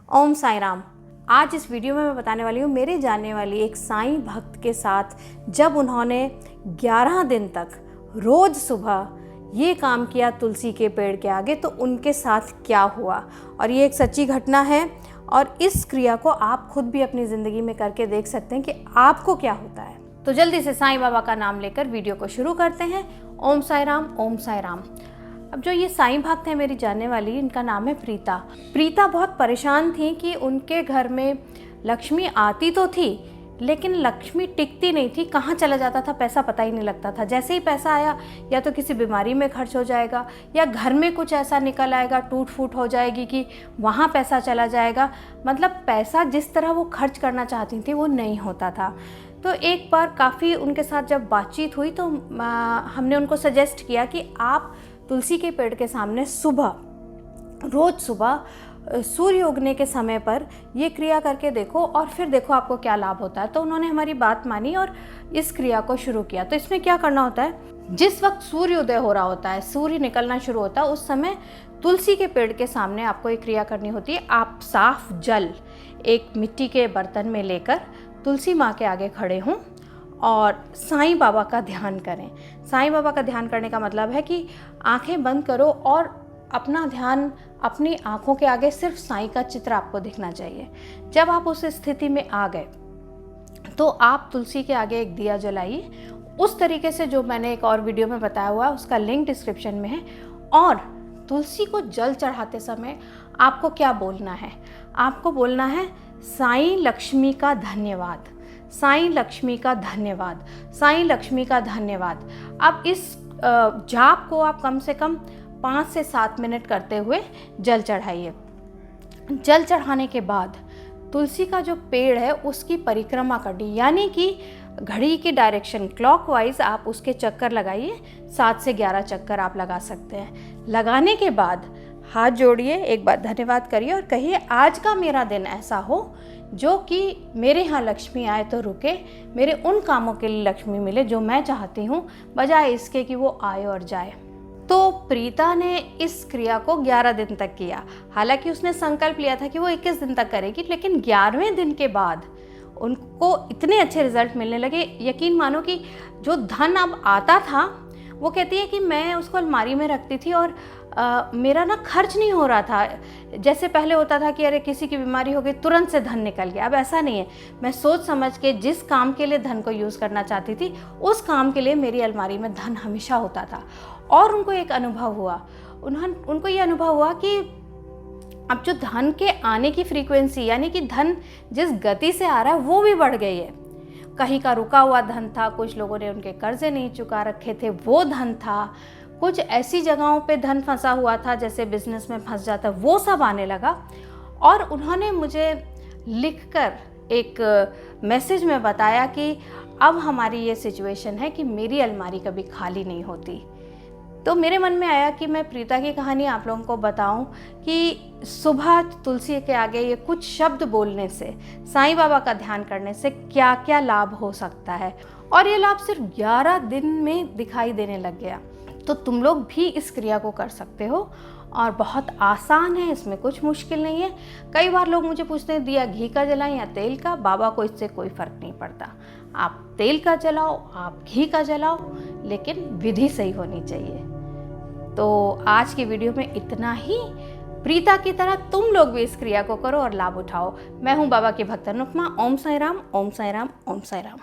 ओम साई राम। आज इस वीडियो में मैं बताने वाली हूँ मेरे जानने वाली एक साईं भक्त के साथ जब उन्होंने 11 दिन तक रोज़ सुबह ये काम किया तुलसी के पेड़ के आगे, तो उनके साथ क्या हुआ। और ये एक सच्ची घटना है और इस क्रिया को आप खुद भी अपनी ज़िंदगी में करके देख सकते हैं कि आपको क्या होता है। तो जल्दी से साईं बाबा का नाम लेकर वीडियो को शुरू करते हैं। ओम साई राम, ओम साई राम। अब जो ये साईं भक्त है मेरी जानने वाली, इनका नाम है प्रीता। प्रीता बहुत परेशान थी कि उनके घर में लक्ष्मी आती तो थी लेकिन लक्ष्मी टिकती नहीं थी, कहाँ चला जाता था पैसा पता ही नहीं लगता था। जैसे ही पैसा आया या तो किसी बीमारी में खर्च हो जाएगा या घर में कुछ ऐसा निकल आएगा, टूट फूट हो जाएगी कि वहाँ पैसा चला जाएगा। मतलब पैसा जिस तरह वो खर्च करना चाहती थी वो नहीं होता था। तो एक बार काफ़ी उनके साथ जब बातचीत हुई तो हमने उनको सजेस्ट किया कि आप तुलसी के पेड़ के सामने रोज़ सुबह सूर्य उगने के समय पर ये क्रिया करके देखो और फिर देखो आपको क्या लाभ होता है। तो उन्होंने हमारी बात मानी और इस क्रिया को शुरू किया। तो इसमें क्या करना होता है, जिस वक्त सूर्योदय हो रहा होता है, सूर्य निकलना शुरू होता है, उस समय तुलसी के पेड़ के सामने आपको ये क्रिया करनी होती है। आप साफ जल एक मिट्टी के बर्तन में लेकर तुलसी माँ के आगे खड़े हों और साईं बाबा का ध्यान करें। साईं बाबा का ध्यान करने का मतलब है कि आंखें बंद करो और अपना ध्यान अपनी आंखों के आगे सिर्फ साईं का चित्र आपको दिखना चाहिए। जब आप उस स्थिति में आ गए तो आप तुलसी के आगे एक दिया जलाइए, उस तरीके से जो मैंने एक और वीडियो में बताया हुआ है, उसका लिंक डिस्क्रिप्शन में है। और तुलसी को जल चढ़ाते समय आपको क्या बोलना है, आपको बोलना है साईं लक्ष्मी का धन्यवाद, साईं लक्ष्मी का धन्यवाद, साईं लक्ष्मी का धन्यवाद। अब इस जाप को आप कम से कम 5 से 7 मिनट करते हुए जल चढ़ाइए। जल चढ़ाने के बाद तुलसी का जो पेड़ है उसकी परिक्रमा करिए, यानी कि घड़ी की डायरेक्शन क्लॉकवाइज आप उसके चक्कर लगाइए। 7 से 11 चक्कर आप लगा सकते हैं। लगाने के बाद हाथ जोड़िए, एक बार धन्यवाद करिए और कहिए आज का मेरा दिन ऐसा हो जो कि मेरे यहाँ लक्ष्मी आए तो रुके, मेरे उन कामों के लिए लक्ष्मी मिले जो मैं चाहती हूँ, बजाय इसके कि वो आए और जाए। तो प्रीता ने इस क्रिया को 11 दिन तक किया। हालांकि उसने संकल्प लिया था कि वो 21 दिन तक करेगी, लेकिन 11वें दिन के बाद उनको इतने अच्छे रिजल्ट मिलने लगे। यकीन मानो कि जो धन अब आता था, वो कहती है कि मैं उसको अलमारी में रखती थी और मेरा ना खर्च नहीं हो रहा था। जैसे पहले होता था कि अरे किसी की बीमारी हो गई तुरंत से धन निकल गया, अब ऐसा नहीं है। मैं सोच समझ के जिस काम के लिए धन को यूज़ करना चाहती थी उस काम के लिए मेरी अलमारी में धन हमेशा होता था। और उनको एक अनुभव हुआ, उनको ये अनुभव हुआ कि अब जो धन के आने की फ्रीक्वेंसी, यानी कि धन जिस गति से आ रहा है वो भी बढ़ गई है। कहीं का रुका हुआ धन था, कुछ लोगों ने उनके कर्जे नहीं चुका रखे थे, वो धन था। कुछ ऐसी जगहों पे धन फंसा हुआ था जैसे बिजनेस में फंस जाता, वो सब आने लगा। और उन्होंने मुझे लिखकर एक मैसेज में बताया कि अब हमारी ये सिचुएशन है कि मेरी अलमारी कभी खाली नहीं होती। तो मेरे मन में आया कि मैं प्रीता की कहानी आप लोगों को बताऊं कि सुबह तुलसी के आगे ये कुछ शब्द बोलने से, साईं बाबा का ध्यान करने से क्या क्या लाभ हो सकता है। और ये लाभ सिर्फ 11 दिन में दिखाई देने लग गया। तो तुम लोग भी इस क्रिया को कर सकते हो और बहुत आसान है, इसमें कुछ मुश्किल नहीं है। कई बार लोग मुझे पूछते हैं दिया घी का जलाएं या तेल का। बाबा को इससे कोई फ़र्क नहीं पड़ता, आप तेल का जलाओ, आप घी का जलाओ, लेकिन विधि सही होनी चाहिए। तो आज की वीडियो में इतना ही। प्रीता की तरह तुम लोग भी इस क्रिया को करो और लाभ उठाओ। मैं हूँ बाबा की भक्त अनुपमा। ओम साई राम, ओम साई राम, ओम साई राम।